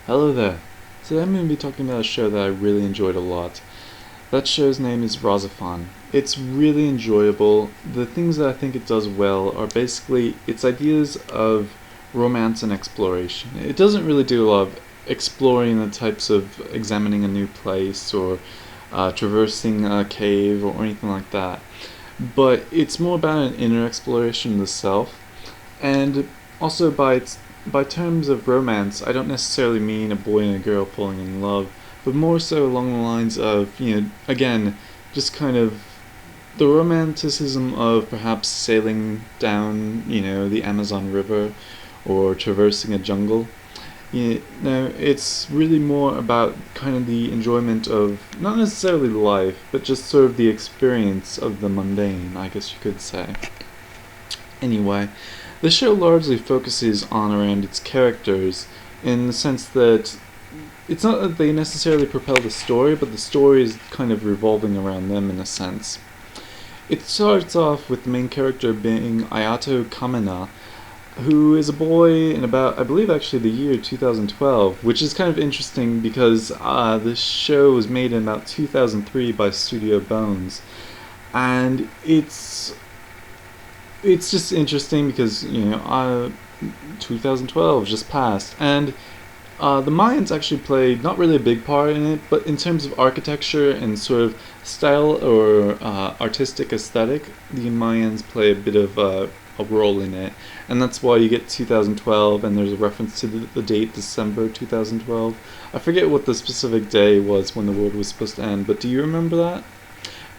Hello there. Today I'm going to be talking about a show that I really enjoyed a lot. That show's name is Rahxephon. It's really enjoyable. The things that I think it does well are basically its ideas of romance and exploration. It doesn't really do a lot of exploring the types of examining a new place or traversing a cave or anything like that. But it's more about an inner exploration of the self, and also by terms of romance, I don't necessarily mean a boy and a girl falling in love, but more so along the lines of, again, just kind of the romanticism of perhaps sailing down, the Amazon River or traversing a jungle. It's really more about kind of the enjoyment of not necessarily life, but just sort of the experience of the mundane, I guess you could say. Anyway, the show largely focuses on around its characters in the sense that it's not that they necessarily propel the story, but the story is kind of revolving around them in a sense. It starts off with the main character being Ayato Kamina, who is a boy in about, I believe, actually the year 2012, which is kind of interesting because this show was made in about 2003 by Studio Bones, and it's just interesting because 2012 just passed, and the Mayans actually played not really a big part in it, but in terms of architecture and sort of style or artistic aesthetic, the Mayans play a bit of a role in it, and that's why you get 2012, and there's a reference to the date December 2012. I forget what the specific day was when the world was supposed to end, but do you remember that?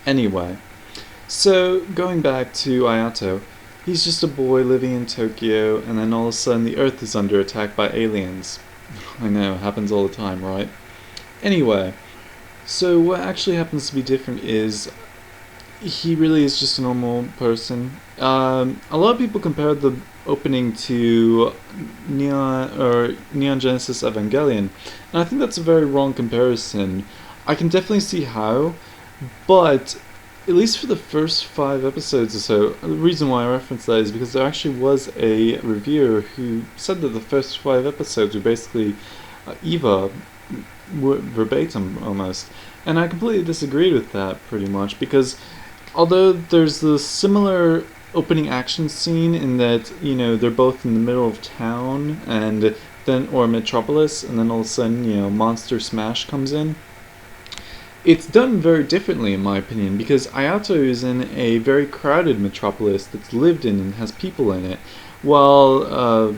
Anyway, so going back to Ayato, he's just a boy living in Tokyo, and then all of a sudden the Earth is under attack by aliens. I know, happens all the time, right? Anyway, so what actually happens to be different is he really is just a normal person. A lot of people compare the opening to Neon Genesis Evangelion, and I think that's a very wrong comparison. I can definitely see how, but at least for the first 5 episodes or so, the reason why I reference that is because there actually was a reviewer who said that the first 5 episodes were basically Eva verbatim almost, and I completely disagreed with that pretty much because although there's the similar opening action scene in that they're both in the middle of town and then or metropolis, and then all of a sudden Monster Smash comes in. It's done very differently, in my opinion, because Ayato is in a very crowded metropolis that's lived in and has people in it, while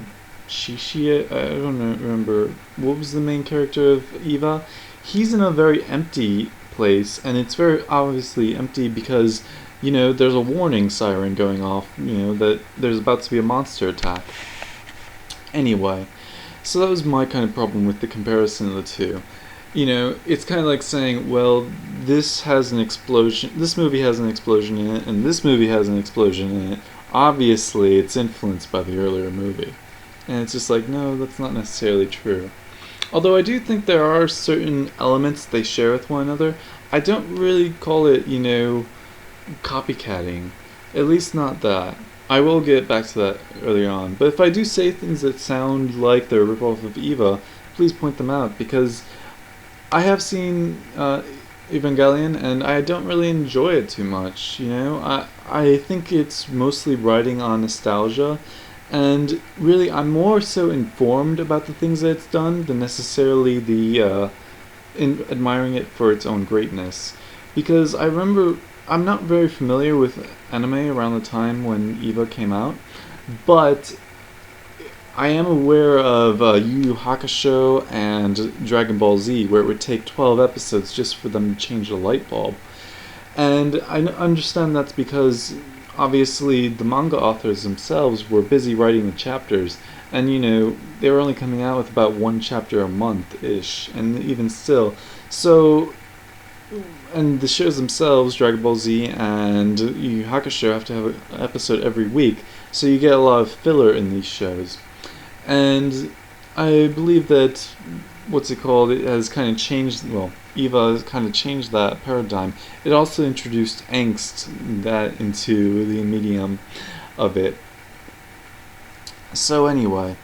Shishie, I don't remember, what was the main character of Eva? He's in a very empty place, and it's very obviously empty because, there's a warning siren going off, that there's about to be a monster attack. Anyway, so that was my kind of problem with the comparison of the two. It's kind of like saying, well, this movie has an explosion in it, and this movie has an explosion in it. Obviously, it's influenced by the earlier movie. And it's just like, no, that's not necessarily true. Although I do think there are certain elements they share with one another, I don't really call it, copycatting. At least not that. I will get back to that earlier on. But if I do say things that sound like they're a ripoff of Eva, please point them out, because I have seen Evangelion, and I don't really enjoy it too much. I think it's mostly riding on nostalgia, and really, I'm more so informed about the things that it's done than necessarily in admiring it for its own greatness. Because I remember, I'm not very familiar with anime around the time when Eva came out, but I am aware of Yu Yu Hakusho and Dragon Ball Z, where it would take 12 episodes just for them to change a light bulb. And I understand that's because, obviously, the manga authors themselves were busy writing the chapters, and, they were only coming out with about one chapter a month-ish, and even still. So, and the shows themselves, Dragon Ball Z and Yu Yu Hakusho, have to have an episode every week, so you get a lot of filler in these shows. And I believe that, it has kind of changed, Eva has kind of changed that paradigm. It also introduced angst into the medium of it. So anyway,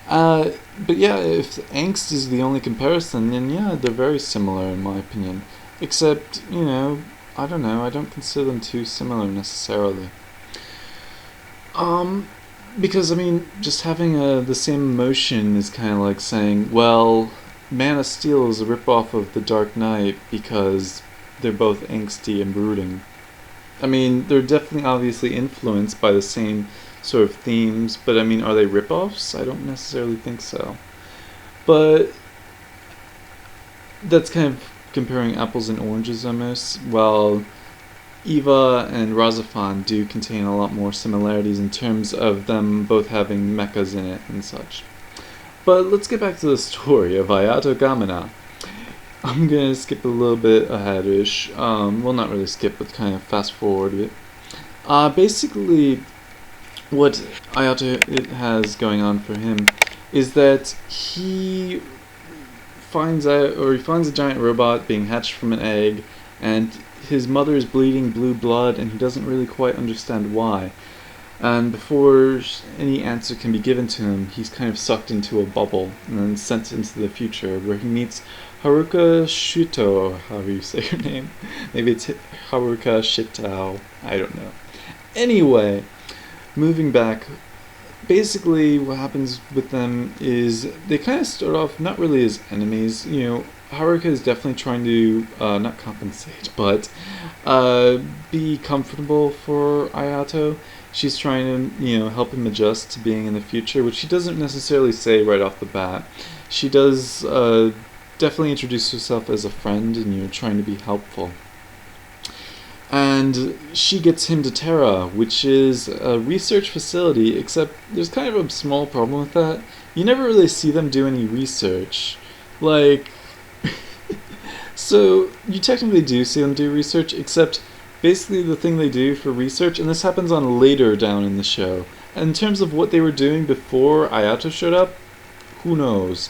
But yeah, if angst is the only comparison, then yeah, they're very similar in my opinion. Except, I don't know, I don't consider them too similar necessarily. Um, because I mean, just having the same emotion is kind of like saying, well, Man of Steel is a ripoff of The Dark Knight because they're both angsty and brooding. I mean, they're definitely obviously influenced by the same sort of themes, but I mean, are they ripoffs? I don't necessarily think so. But that's kind of comparing apples and oranges almost. While Eva and Rahxephon do contain a lot more similarities in terms of them both having mechas in it and such. But let's get back to the story of Ayato Gamina. I'm gonna skip a little bit ahead-ish. Well, not really skip, but kind of fast forward it. Basically, what Ayato it has going on for him is that he finds a giant robot being hatched from an egg, and his mother is bleeding blue blood, and he doesn't really quite understand why. And before any answer can be given to him, he's kind of sucked into a bubble and then sent into the future, where he meets Haruka Shuto, or however you say her name. Maybe it's Haruka Shitao. I don't know. Anyway, moving back, basically what happens with them is they kind of start off not really as enemies. Haruka is definitely trying to not compensate, but be comfortable for Ayato. She's trying to, help him adjust to being in the future, which she doesn't necessarily say right off the bat. She does definitely introduce herself as a friend and, trying to be helpful. And she gets him to Terra, which is a research facility, except there's kind of a small problem with that. You never really see them do any research. So you technically do see them do research, except basically the thing they do for research, and this happens on later down in the show. And in terms of what they were doing before Ayato showed up, who knows?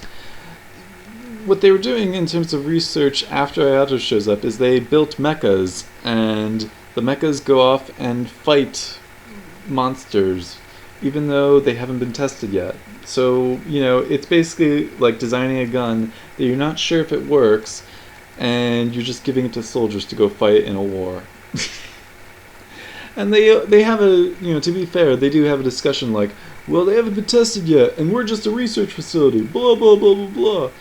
What they were doing in terms of research after Ayato shows up is they built mechas, and the mechas go off and fight monsters, even though they haven't been tested yet. So, it's basically like designing a gun that you're not sure if it works, and you're just giving it to soldiers to go fight in a war. And they have to be fair, they do have a discussion like, well, they haven't been tested yet, and we're just a research facility, blah, blah, blah, blah, blah.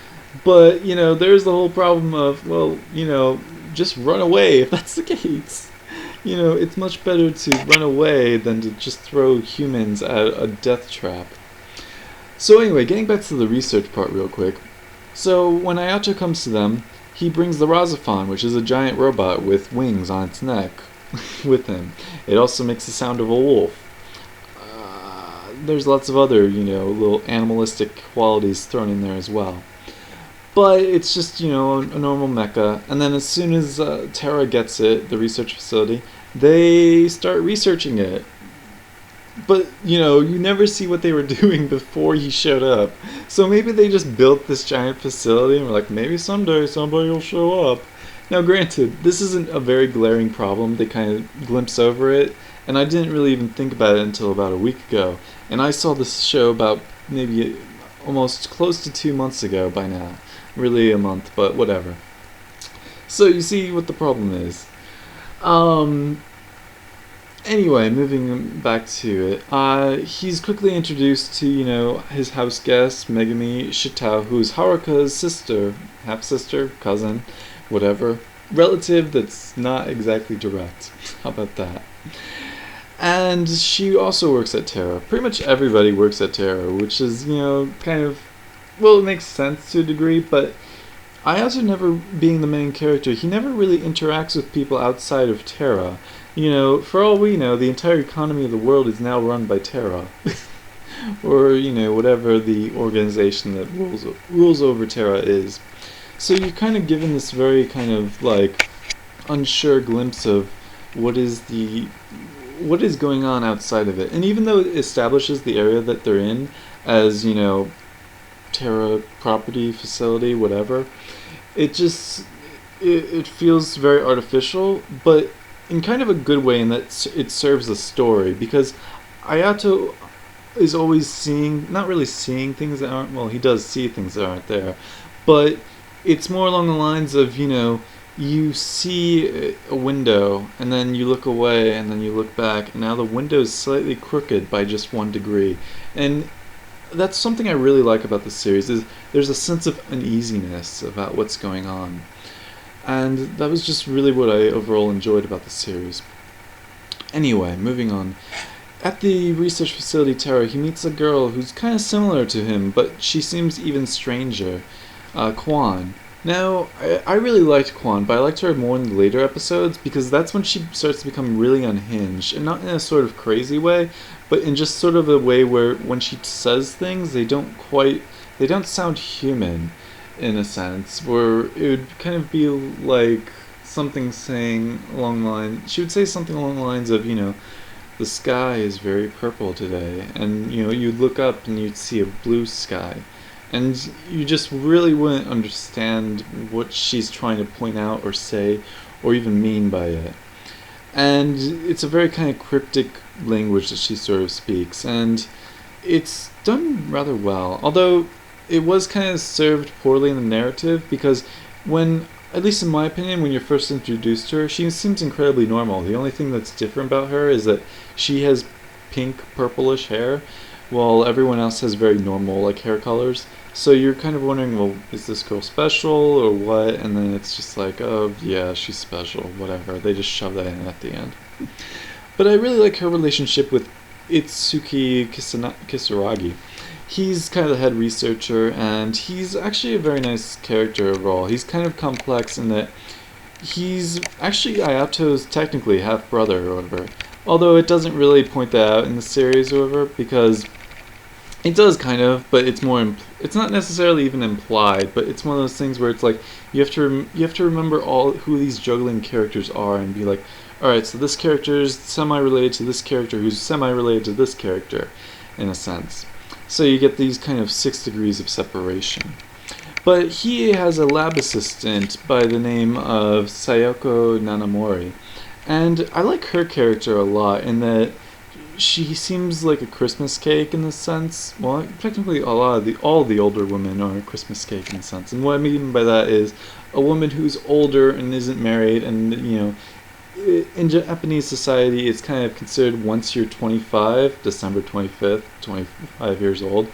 But, there's the whole problem of, well, just run away if that's the case. It's much better to run away than to just throw humans at a death trap. So anyway, getting back to the research part real quick. So when Ayato comes to them, he brings the Rahxephon, which is a giant robot with wings on its neck, with him. It also makes the sound of a wolf. There's lots of other, little animalistic qualities thrown in there as well. But it's just, a normal mecha. And then as soon as Terra gets it, the research facility, they start researching it. But, you never see what they were doing before he showed up. So maybe they just built this giant facility and were like, maybe someday somebody will show up. Now granted, this isn't a very glaring problem. They kind of glimpse over it. And I didn't really even think about it until about a week ago. And I saw this show about maybe almost close to 2 months ago by now. Really a month, but whatever. So you see what the problem is. Anyway, moving back to it, he's quickly introduced to, his house guest, Megami Shitao, who's Haruka's sister, half-sister, cousin, whatever. Relative that's not exactly direct. How about that? And she also works at Terra. Pretty much everybody works at Terra, which is, kind of, well, it makes sense to a degree, but Ayato never being the main character, he never really interacts with people outside of Terra. For all we know, the entire economy of the world is now run by Terra. Or, whatever the organization that rules over Terra is. So you're kind of given this very kind of, unsure glimpse of what is going on outside of it. And even though it establishes the area that they're in as, Terra property, facility, whatever, it feels very artificial, but in kind of a good way in that it serves the story, because Ayato is always not really seeing things that aren't, well, he does see things that aren't there, but it's more along the lines of, you see a window, and then you look away, and then you look back, and now the window is slightly crooked by just 1 degree. And that's something I really like about the series, is there's a sense of uneasiness about what's going on. And that was just really what I overall enjoyed about the series. Anyway, moving on. At the research facility Terra, he meets a girl who's kind of similar to him, but she seems even stranger, Quan. Now, I really liked Quan, but I liked her more in the later episodes, because that's when she starts to become really unhinged, and not in a sort of crazy way, but in just sort of a way where when she says things, they don't sound human, in a sense, where it would kind of be like something saying along the line, she would say something along the lines of, the sky is very purple today, and you'd look up and you'd see a blue sky, and you just really wouldn't understand what she's trying to point out or say or even mean by it. And it's a very kind of cryptic language that she sort of speaks, and it's done rather well, although it was kind of served poorly in the narrative, because when, at least in my opinion, when you're first introduced to her, she seems incredibly normal. The only thing that's different about her is that she has pink, purplish hair, while everyone else has very normal hair colors. So you're kind of wondering, well, is this girl special or what? And then it's just like, oh yeah, she's special, whatever. They just shove that in at the end. But I really like her relationship with Itsuki Kisaragi. He's kind of the head researcher, and he's actually a very nice character overall. He's kind of complex in that he's actually Ayato's technically half-brother or whatever. Although it doesn't really point that out in the series or whatever, because it does kind of, but it's more, it's not necessarily even implied, but it's one of those things where it's like, you have to remember all who these juggling characters are and be like, alright, so this character is semi-related to this character who's semi-related to this character, in a sense. So you get these kind of 6 degrees of separation. But he has a lab assistant by the name of Sayoko Nanamori. And I like her character a lot in that she seems like a Christmas cake in the sense. Well, technically all the older women are a Christmas cake in a sense. And what I mean by that is a woman who's older and isn't married, and in Japanese society, it's kind of considered once you're 25, December 25th, 25 years old,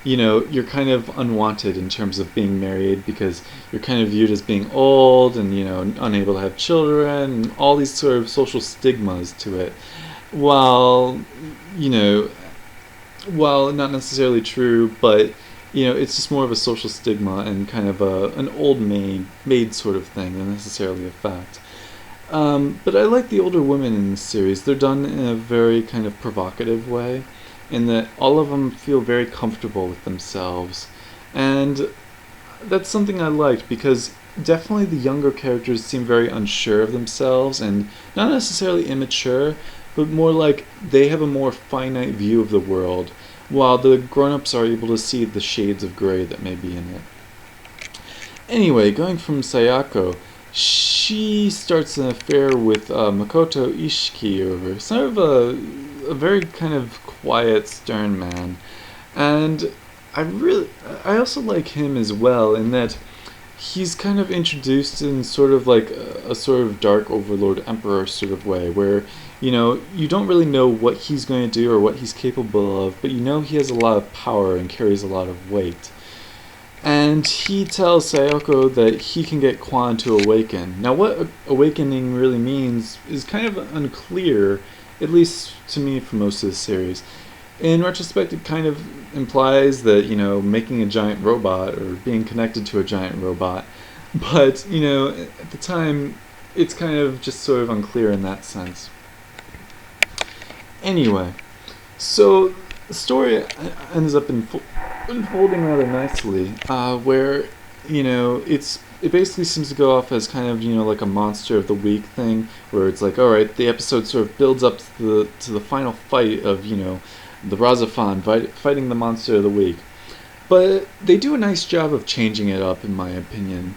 you're kind of unwanted in terms of being married, because you're kind of viewed as being old and, unable to have children, and all these sort of social stigmas to it. While not necessarily true, but, it's just more of a social stigma and kind of an old maid sort of thing than necessarily a fact. But I like the older women in this series. They're done in a very kind of provocative way, in that all of them feel very comfortable with themselves. And that's something I liked, because definitely the younger characters seem very unsure of themselves, and not necessarily immature, but more like they have a more finite view of the world, while the grown-ups are able to see the shades of gray that may be in it. Anyway, going from Sayako, she starts an affair with Makoto Ishiki over sort of a very kind of quiet, stern man. And I also like him as well, in that he's kind of introduced in sort of like a sort of dark overlord emperor sort of way, where you don't really know what he's going to do or what he's capable of, but he has a lot of power and carries a lot of weight. And he tells Sayoko that he can get Quan to awaken. Now, what awakening really means is kind of unclear, at least to me for most of the series. In retrospect, it kind of implies that, making a giant robot or being connected to a giant robot. But, at the time, it's kind of just sort of unclear in that sense. Anyway, so the story ends up unfolding rather nicely, where it basically seems to go off as kind of like a monster of the week thing, where it's like, all right, the episode sort of builds up to the final fight of the Rahxephon fighting the monster of the week, but they do a nice job of changing it up, in my opinion.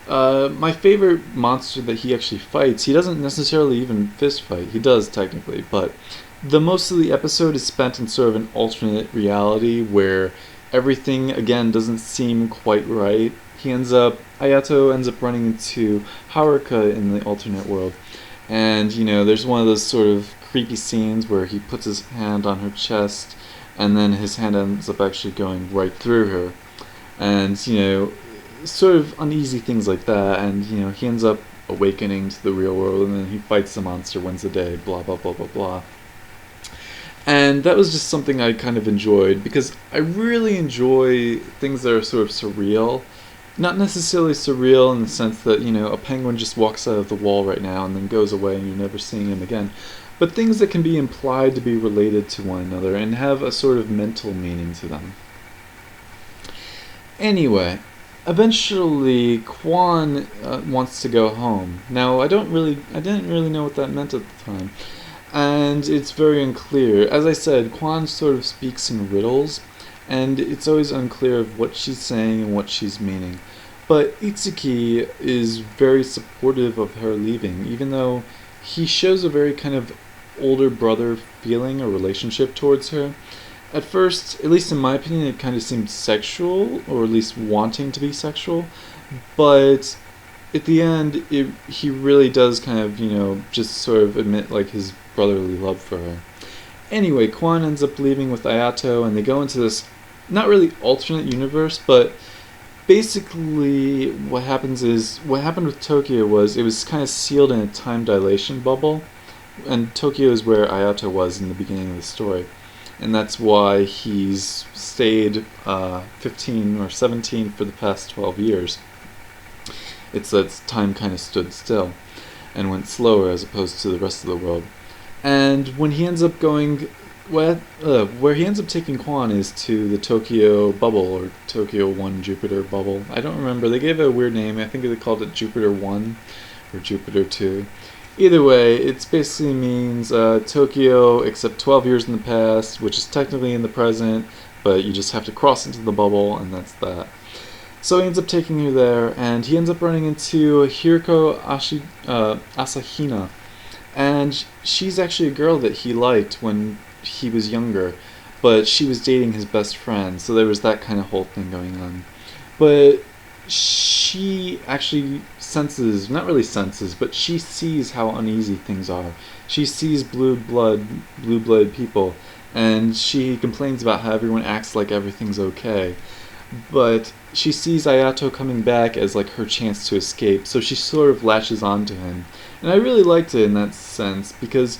My favorite monster that he actually fights, he doesn't necessarily even fist fight. He does technically, but the most of the episode is spent in sort of an alternate reality where everything again doesn't seem quite right. Ayato ends up running into Haruka in the alternate world, and there's one of those sort of creepy scenes where he puts his hand on her chest, and then his hand ends up actually going right through her, and sort of uneasy things like that, and he ends up awakening to the real world, and then he fights the monster, wins the day, blah blah blah blah blah. And that was just something I kind of enjoyed, because I really enjoy things that are sort of surreal. Not necessarily surreal in the sense that, a penguin just walks out of the wall right now and then goes away and you're never seeing him again. But things that can be implied to be related to one another and have a sort of mental meaning to them. Anyway, eventually Quan wants to go home. Now, I didn't really know what that meant at the time. And it's very unclear. As I said, Quan sort of speaks in riddles, and it's always unclear of what she's saying and what she's meaning. But Itsuki is very supportive of her leaving, even though he shows a very kind of older brother feeling or relationship towards her. At first, at least in my opinion, it kind of seemed sexual, or at least wanting to be sexual, but at the end, he really does kind of, just sort of admit like his brotherly love for her. Anyway, Quan ends up leaving with Ayato, and they go into this, not really alternate universe, but basically what happened with Tokyo was it was kind of sealed in a time dilation bubble, and Tokyo is where Ayato was in the beginning of the story. And that's why he's stayed 15 or 17 for the past 12 years. It's that time kind of stood still and went slower as opposed to the rest of the world. And when he ends up going, where he ends up taking Quan is to the Tokyo bubble, or Tokyo 1 Jupiter bubble. I don't remember. They gave it a weird name. I think they called it Jupiter 1 or Jupiter 2. Either way, it basically means Tokyo, except 12 years in the past, which is technically in the present, but you just have to cross into the bubble, and that's that. So he ends up taking her there, and he ends up running into Hiroko Asahina. And she's actually a girl that he liked when he was younger, but she was dating his best friend, so there was that kind of whole thing going on. But she actually not really senses, but she sees how uneasy things are. She sees blue-blooded people, and she complains about how everyone acts like everything's okay. But she sees Ayato coming back as like her chance to escape, so she sort of latches on to him. And I really liked it in that sense, because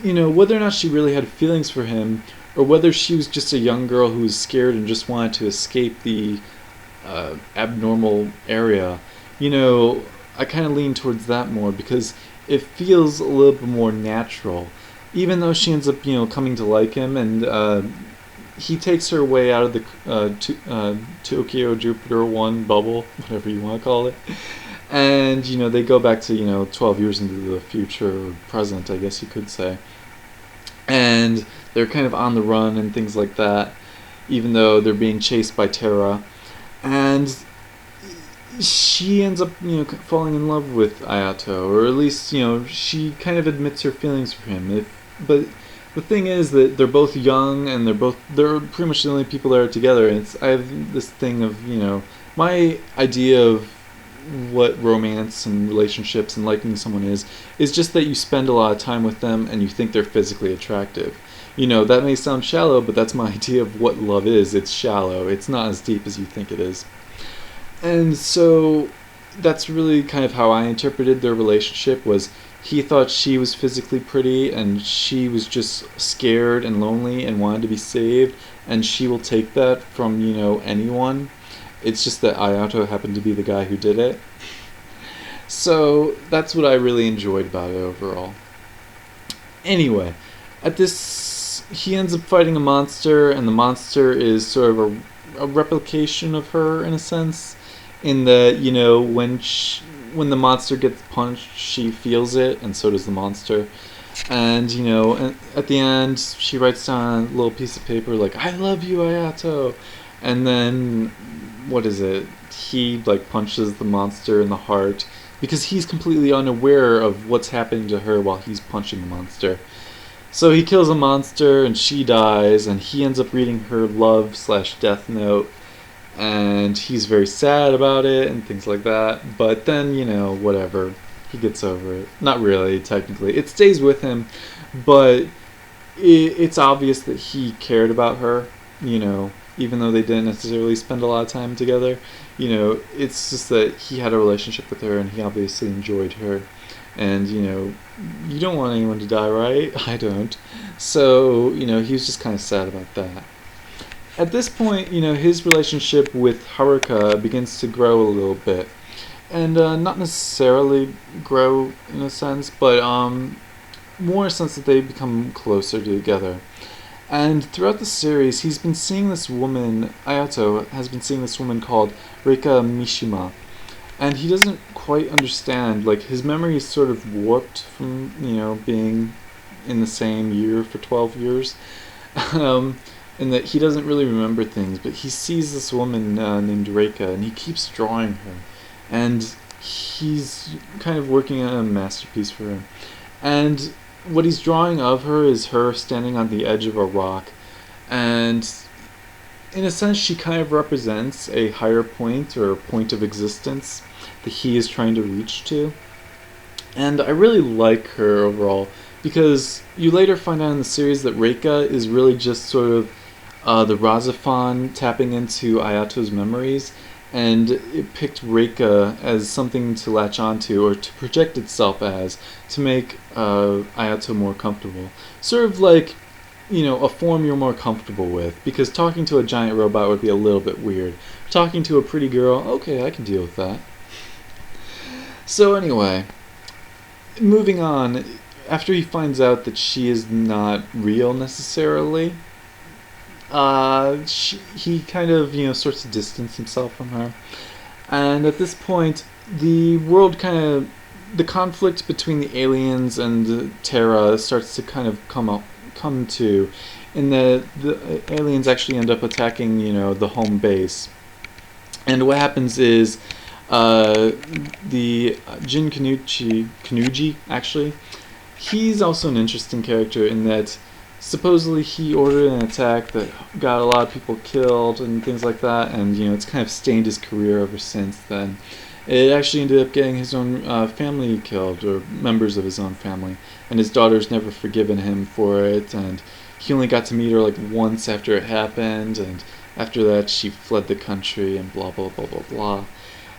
whether or not she really had feelings for him, or whether she was just a young girl who was scared and just wanted to escape the abnormal area, I kind of lean towards that more, because it feels a little bit more natural. Even though she ends up, coming to like him, and he takes her way out of the Tokyo Jupiter 1 bubble, whatever you want to call it. And, they go back to, 12 years into the future, or present, I guess you could say. And they're kind of on the run and things like that, even though they're being chased by Terra. And she ends up, falling in love with Ayato, or at least, she kind of admits her feelings for him. But the thing is that they're both young, and they're pretty much the only people that are together. And I have this thing of, my idea of what romance and relationships and liking someone is just that you spend a lot of time with them and you think they're physically attractive. That may sound shallow, but that's my idea of what love is. It's shallow. It's not as deep as you think it is. And so that's really kind of how I interpreted their relationship. Was he thought she was physically pretty, and she was just scared and lonely and wanted to be saved, and she will take that from, anyone. It's just that Ayato happened to be the guy who did it. So that's what I really enjoyed about it overall. Anyway, he ends up fighting a monster, and the monster is sort of a replication of her in a sense, in that, when the monster gets punched, she feels it, and so does the monster. And, at the end, she writes down a little piece of paper like, "I love you, Ayato." And then, he, punches the monster in the heart, because he's completely unaware of what's happening to her while he's punching the monster. So he kills a monster and she dies, and he ends up reading her love/death note, and he's very sad about it and things like that. But then, whatever. He gets over it. Not really, technically. It stays with him, but it's obvious that he cared about her, even though they didn't necessarily spend a lot of time together. It's just that he had a relationship with her and he obviously enjoyed her. And, you don't want anyone to die, right? I don't. So, he was just kind of sad about that. At this point, his relationship with Haruka begins to grow a little bit. And not necessarily grow in a sense, but more in a sense that they become closer together. And throughout the series, he's been seeing this woman, Ayato has been seeing this woman called Reika Mishima. And he doesn't quite understand, his memory is sort of warped from, being in the same year for 12 years. And that he doesn't really remember things, but he sees this woman named Reika, and he keeps drawing her. And he's kind of working on a masterpiece for her. And what he's drawing of her is her standing on the edge of a rock. And in a sense, she kind of represents a higher point or point of existence that he is trying to reach to. And I really like her overall, because you later find out in the series that Reika is really just sort of the Rahxephon tapping into Ayato's memories, and it picked Reika as something to latch onto, or to project itself as, to make Ayato more comfortable. Sort of like, a form you're more comfortable with, because talking to a giant robot would be a little bit weird. Talking to a pretty girl, okay, I can deal with that. So anyway, moving on, after he finds out that she is not real necessarily, he kind of, starts to distance himself from her. And at this point, the world the conflict between the aliens and Terra starts to kind of come to, in that the aliens actually end up attacking, the home base. And what happens is, the Jin Kanuji, actually, he's also an interesting character in that supposedly he ordered an attack that got a lot of people killed and things like that, and it's kind of stained his career ever since then. It actually ended up getting his own family killed, or members of his own family, and his daughter's never forgiven him for it, and he only got to meet her once after it happened, and after that she fled the country and blah blah blah blah blah.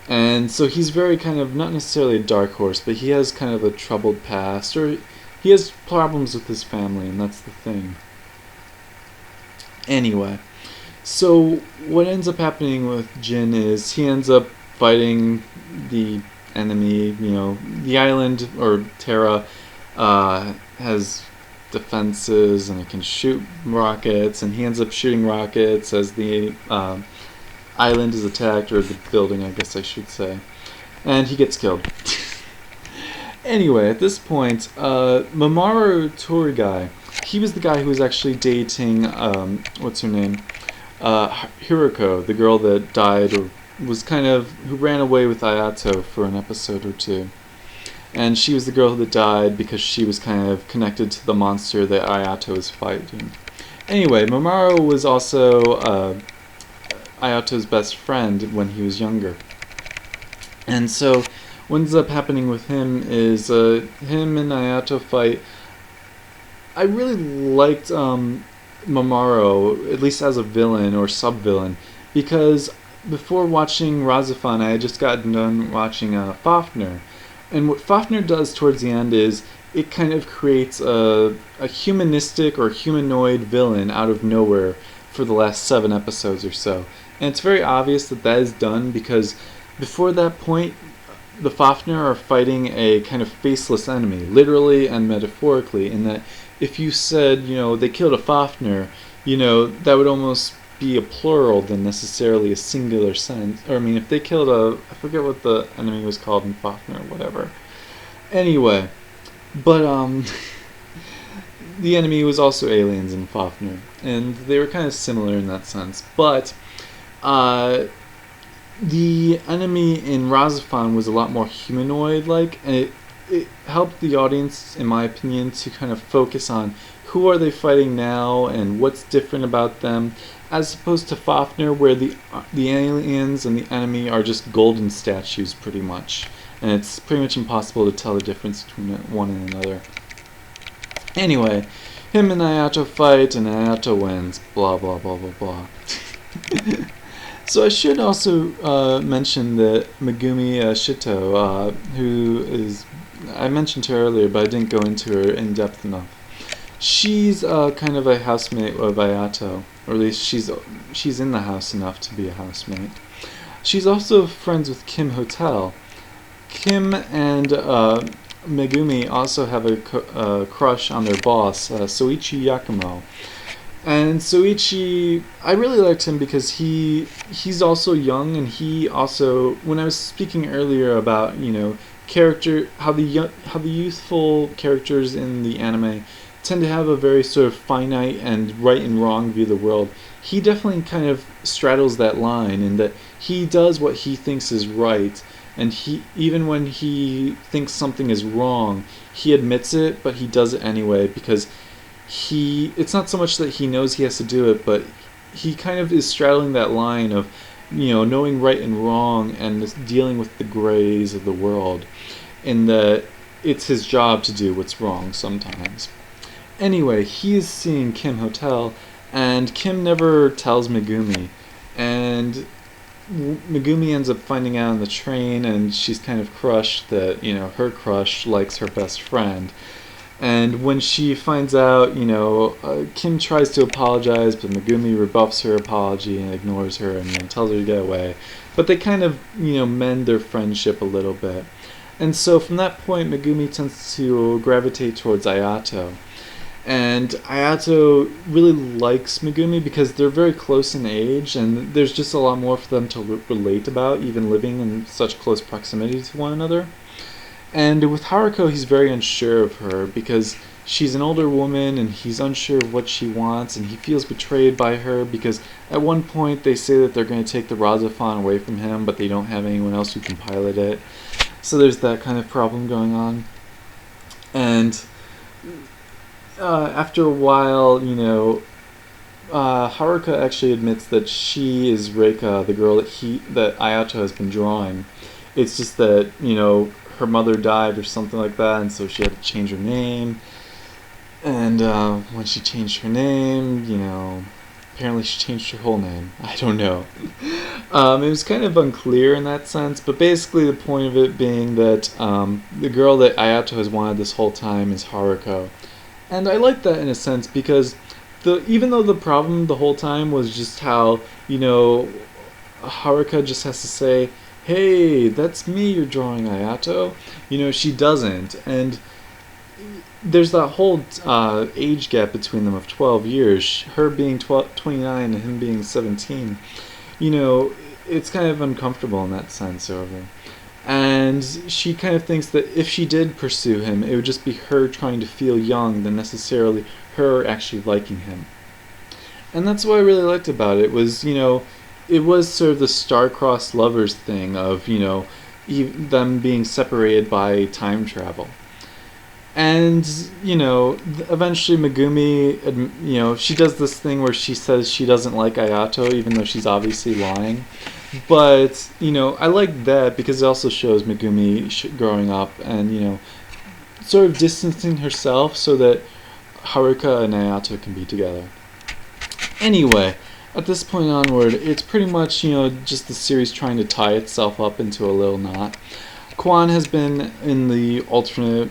And so he's very kind of, not necessarily a dark horse, but he has kind of a troubled past, or he has problems with his family, and that's the thing. Anyway, so what ends up happening with Jin is he ends up fighting the enemy. The island, or Terra, has defenses, and it can shoot rockets, and he ends up shooting rockets as the island is attacked, or the building, I guess I should say, and he gets killed. Anyway, at this point, Mamoru Torigai, he was the guy who was actually dating, what's her name? Hiroko, the girl that died, or who ran away with Ayato for an episode or two. And she was the girl that died because she was kind of connected to the monster that Ayato was fighting. Anyway, Mamoru was also Ayato's best friend when he was younger. And so what ends up happening with him is him and Ayato fight. I really liked Mamoru, at least as a villain or sub-villain, because before watching Rahxephon, I had just gotten done watching Fafnir. And what Fafnir does towards the end is it kind of creates a humanistic or humanoid villain out of nowhere for the last 7 episodes or so. And it's very obvious that that is done because before that point, the Fafnir are fighting a kind of faceless enemy, literally and metaphorically, in that if you said, they killed a Fafnir, that would almost be a plural than necessarily a singular sense. Or, if they killed I forget what the enemy was called in Fafnir or whatever. Anyway, but, the enemy was also aliens in Fafnir, and they were kind of similar in that sense. But, the enemy in Rahxephon was a lot more humanoid-like, and it helped the audience, in my opinion, to kind of focus on who are they fighting now and what's different about them, as opposed to Fafnir, where the aliens and the enemy are just golden statues pretty much, and it's pretty much impossible to tell the difference between one and another. Anyway, him and Ayato fight, and Ayato wins. Blah blah blah blah blah. So I should also mention that Megumi Shito, who is, I mentioned her earlier, but I didn't go into her in depth enough. She's kind of a housemate of Ayato, or at least she's in the house enough to be a housemate. She's also friends with Kim Hotel. Kim and Megumi also have a crush on their boss, Soichi Yakumo. And Soichi, I really liked him because he's also young, and he also, when I was speaking earlier about, you know, how the youthful characters in the anime tend to have a very sort of finite and right and wrong view of the world, he definitely kind of straddles that line in that he does what he thinks is right, and he, even when he thinks something is wrong, he admits it, but he does it anyway because it's not so much that he knows he has to do it, but he kind of is straddling that line of, you know, knowing right and wrong and dealing with the grays of the world, in that it's his job to do what's wrong sometimes. Anyway, he is seeing Kim Hotel, and Kim never tells Megumi, and Megumi ends up finding out on the train, and she's kind of crushed that, you know, her crush likes her best friend. And when she finds out, you know, Kim tries to apologize, but Megumi rebuffs her apology and ignores her and, you know, tells her to get away. But they kind of, you know, mend their friendship a little bit. And so from that point, Megumi tends to gravitate towards Ayato. And Ayato really likes Megumi because they're very close in age, and there's just a lot more for them to relate about, even living in such close proximity to one another. And with Haruko, he's very unsure of her because she's an older woman and he's unsure of what she wants, and he feels betrayed by her because at one point they say that they're going to take the Rahxephon away from him, but they don't have anyone else who can pilot it. So there's that kind of problem going on. And after a while, you know, Haruka actually admits that she is Reika, the girl that Ayato has been drawing. It's just that, you know, her mother died or something like that, and so she had to change her name. And when she changed her name, you know, apparently she changed her whole name. I don't know. It was kind of unclear in that sense, but basically the point of it being that the girl that Ayato has wanted this whole time is Haruko. And I like that in a sense because even though the problem the whole time was just how, you know, Haruka just has to say, hey, that's me you're drawing, Ayato. You know, she doesn't. And there's that whole age gap between them of 12 years. Her being 29 and him being 17. You know, it's kind of uncomfortable in that sense over. And she kind of thinks that if she did pursue him, it would just be her trying to feel young than necessarily her actually liking him. And that's what I really liked about it, was, you know, it was sort of the star-crossed lovers thing of, you know, them being separated by time travel. And, you know, eventually Megumi, you know, she does this thing where she says she doesn't like Ayato, even though she's obviously lying. But, you know, I like that because it also shows Megumi growing up and, you know, sort of distancing herself so that Haruka and Ayato can be together. Anyway, at this point onward, it's pretty much, you know, just the series trying to tie itself up into a little knot. Kwan has been in the alternate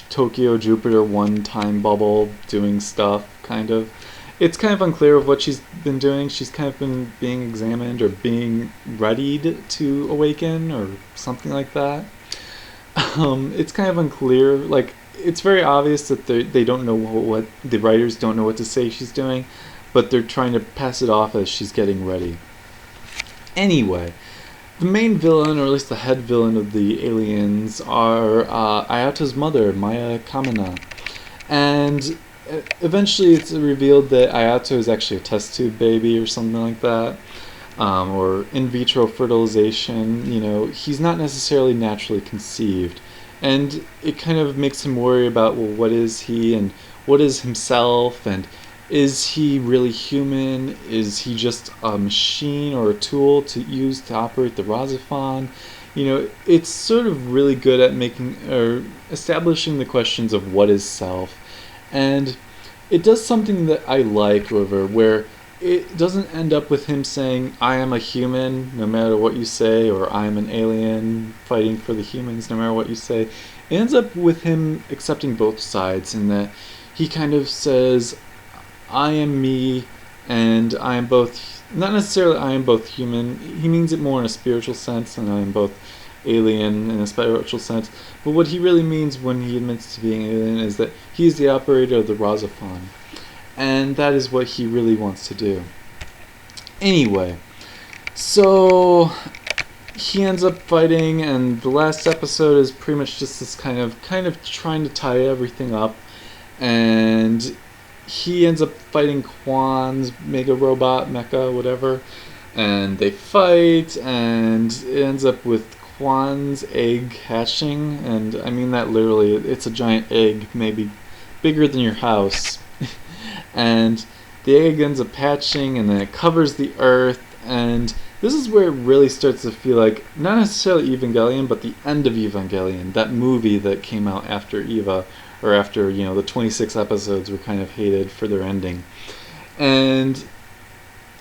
Tokyo Jupiter 1 time bubble doing stuff, kind of. It's kind of unclear of what she's been doing. She's kind of been being examined or being readied to awaken or something like that. It's kind of unclear. Like, it's very obvious that they don't know what the writers don't know what to say she's doing, but they're trying to pass it off as she's getting ready. Anyway, the main villain, or at least the head villain of the aliens, are Ayato's mother, Maya Kamina. And eventually it's revealed that Ayato is actually a test tube baby or something like that. Or in vitro fertilization. You know, he's not necessarily naturally conceived. And it kind of makes him worry about, well, what is he and what is himself, and is he really human? Is he just a machine or a tool to use to operate the Rahxephon? It's sort of really good at making or establishing the questions of what is self. And it does something that I like, however, where it doesn't end up with him saying, I am a human, no matter what you say, or I am an alien fighting for the humans, no matter what you say. It ends up with him accepting both sides, in that he kind of says, I am me, and I am both, not necessarily I am both human, he means it more in a spiritual sense, and I am both alien in a spiritual sense. But what he really means when he admits to being alien is that he is the operator of the Rahxephon. And that is what he really wants to do. Anyway, so he ends up fighting, and the last episode is pretty much just this kind of trying to tie everything up. And he ends up fighting Quan's mega robot, mecha, whatever. And they fight, and it ends up with Quan's egg hatching. And I mean that literally. It's a giant egg, maybe bigger than your house. And the egg ends up hatching, and then it covers the earth. And this is where it really starts to feel like, not necessarily Evangelion, but the end of Evangelion, that movie that came out after Eva, or after, the 26 episodes were kind of hated for their ending. And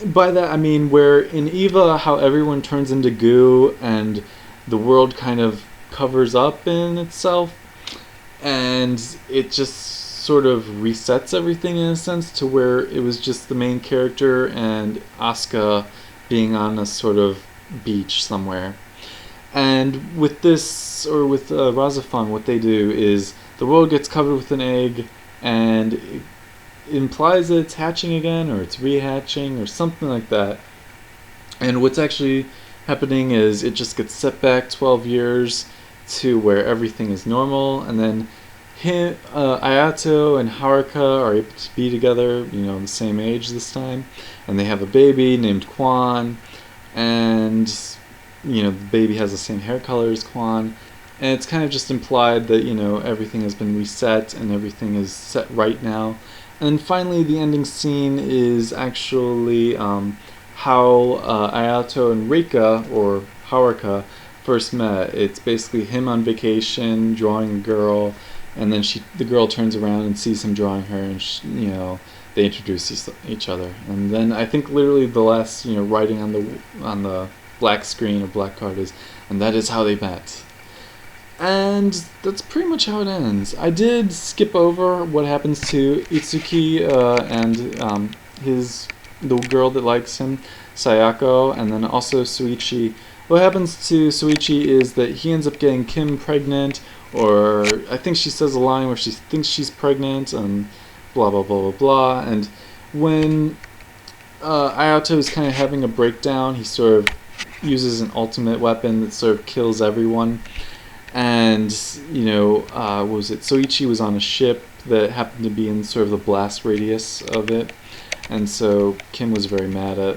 by that I mean where in Eva, how everyone turns into goo, and the world kind of covers up in itself, and it just sort of resets everything in a sense, to where it was just the main character and Asuka being on a sort of beach somewhere. And with this, or with Rahxephon, what they do is the world gets covered with an egg, and it implies that it's hatching again, or it's rehatching, or something like that. And what's actually happening is it just gets set back 12 years to where everything is normal, and then Ayato and Haruka are able to be together, the same age this time, and they have a baby named Quan, and the baby has the same hair color as Quan, and it's kind of just implied that everything has been reset and everything is set right now. And then finally, the ending scene is actually how Ayato and Reika, or Haruka, first met. It's basically him on vacation drawing a girl, and then the girl turns around and sees him drawing her, and they introduce each other. And then I think literally the last writing on the black screen or black card is, and that is how they met. And that's pretty much how it ends. I did skip over what happens to Itsuki and the girl that likes him, Sayako, and then also Suichi. What happens to Suichi is that he ends up getting Kim pregnant, or I think she says a line where she thinks she's pregnant, and blah blah blah blah blah. And when Ayato is kind of having a breakdown, he sort of uses an ultimate weapon that sort of kills everyone. And what was it? Soichi was on a ship that happened to be in sort of the blast radius of it, and so Kim was very mad at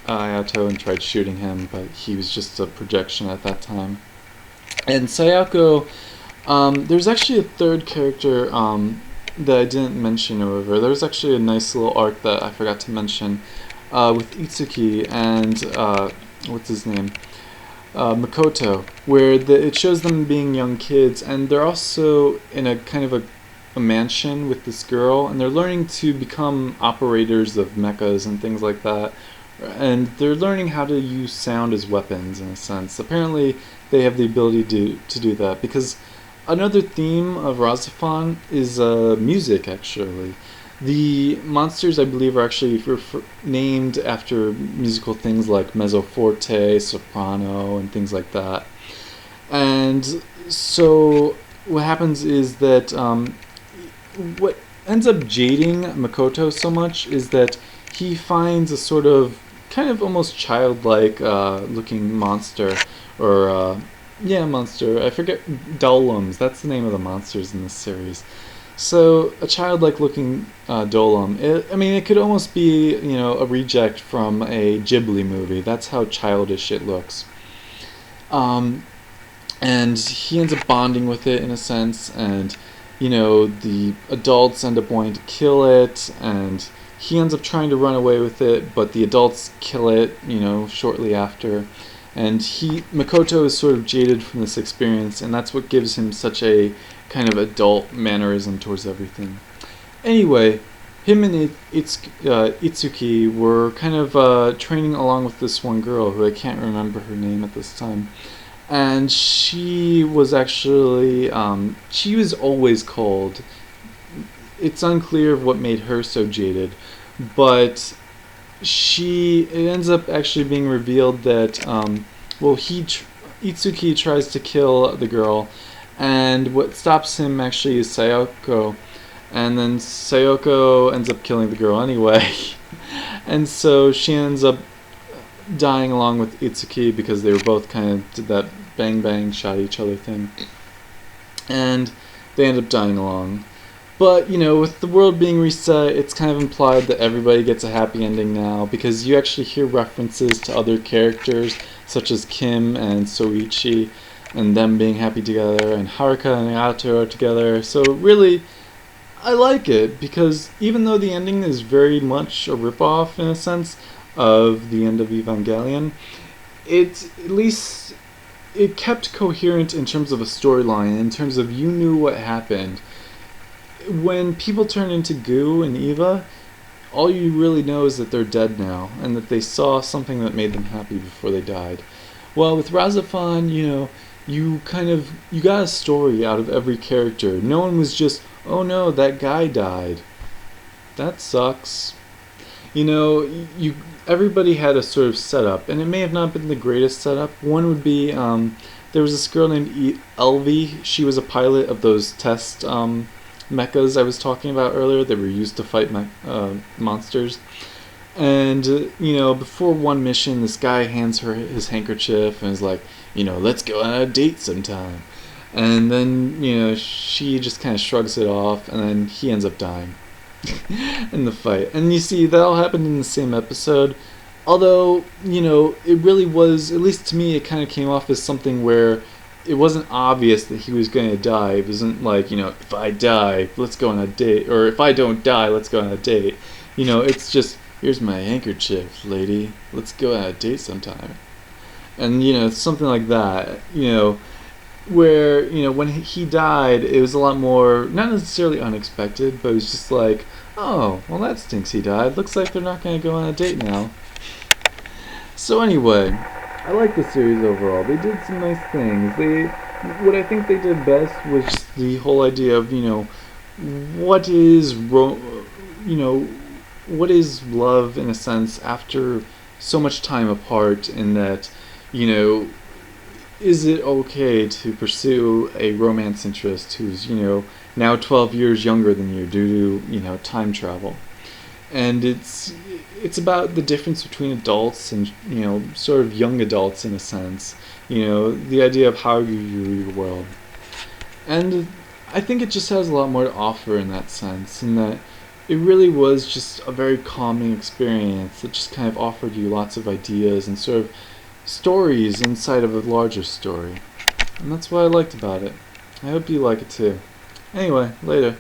Ayato and tried shooting him, but he was just a projection at that time. And Sayako, there's actually a third character that I didn't mention, however. There's actually a nice little arc that I forgot to mention with Itsuki and what's his name? Makoto, where it shows them being young kids, and they're also in a kind of a mansion with this girl, and they're learning to become operators of mechas and things like that, and they're learning how to use sound as weapons in a sense. Apparently they have the ability to do that, because another theme of Rahxephon is music, actually. The monsters, I believe, are actually named after musical things like mezzo forte, soprano, and things like that. And so what happens is that what ends up jading Makoto so much is that he finds a sort of kind of almost childlike looking monster, or monster. I forget, Dolums. That's the name of the monsters in this series. So a childlike looking Dolum. It could almost be a reject from a Ghibli movie. That's how childish it looks. And he ends up bonding with it in a sense, and the adults end up wanting to kill it, and he ends up trying to run away with it, but the adults kill it, shortly after. And Makoto is sort of jaded from this experience, and that's what gives him such a kind of adult mannerism towards everything. Anyway, him and Itsuki were kind of training along with this one girl who I can't remember her name at this time. And she was actually, she was always cold. It's unclear what made her so jaded, but it ends up actually being revealed that, Itsuki tries to kill the girl, and what stops him actually is Sayoko, and then Sayoko ends up killing the girl anyway, and so she ends up dying along with Itsuki because they were both kind of did that bang bang shot each other thing, and they end up dying along. But with the world being reset, it's kind of implied that everybody gets a happy ending now, because you actually hear references to other characters such as Kim and Soichi and them being happy together, and Haruka and Ayato are together. So really, I like it, because even though the ending is very much a ripoff in a sense of the end of Evangelion, it kept coherent in terms of a storyline, in terms of you knew what happened. When people turn into goo in Eva, all you really know is that they're dead now, and that they saw something that made them happy before they died. Well, with Rahxephon, you got a story out of every character. No one was just, oh no, that guy died. That sucks. Everybody had a sort of setup, and it may have not been the greatest setup. One would be, there was this girl named Elvie. She was a pilot of those test mechas I was talking about earlier that were used to fight monsters. And, before one mission, this guy hands her his handkerchief and is like, let's go on a date sometime. And then, she just kind of shrugs it off, and then he ends up dying in the fight. And you see, that all happened in the same episode. Although, it really was, at least to me, it kind of came off as something where it wasn't obvious that he was going to die. It wasn't like, if I die, let's go on a date. Or if I don't die, let's go on a date. It's just, here's my handkerchief, lady. Let's go on a date sometime. And, something like that, where, when he died, it was a lot more, not necessarily unexpected, but it was just like, oh, well that stinks he died. Looks like they're not going to go on a date now. So anyway, I like the series overall. They did some nice things. What I think they did best was just the whole idea of, what is love in a sense after so much time apart, in that, is it okay to pursue a romance interest who's, now 12 years younger than you due to, time travel? And it's about the difference between adults and, sort of young adults in a sense. The idea of how you view your world. And I think it just has a lot more to offer in that sense, in that it really was just a very calming experience that just kind of offered you lots of ideas and sort of stories inside of a larger story. And that's what I liked about it. I hope you like it too. Anyway, later.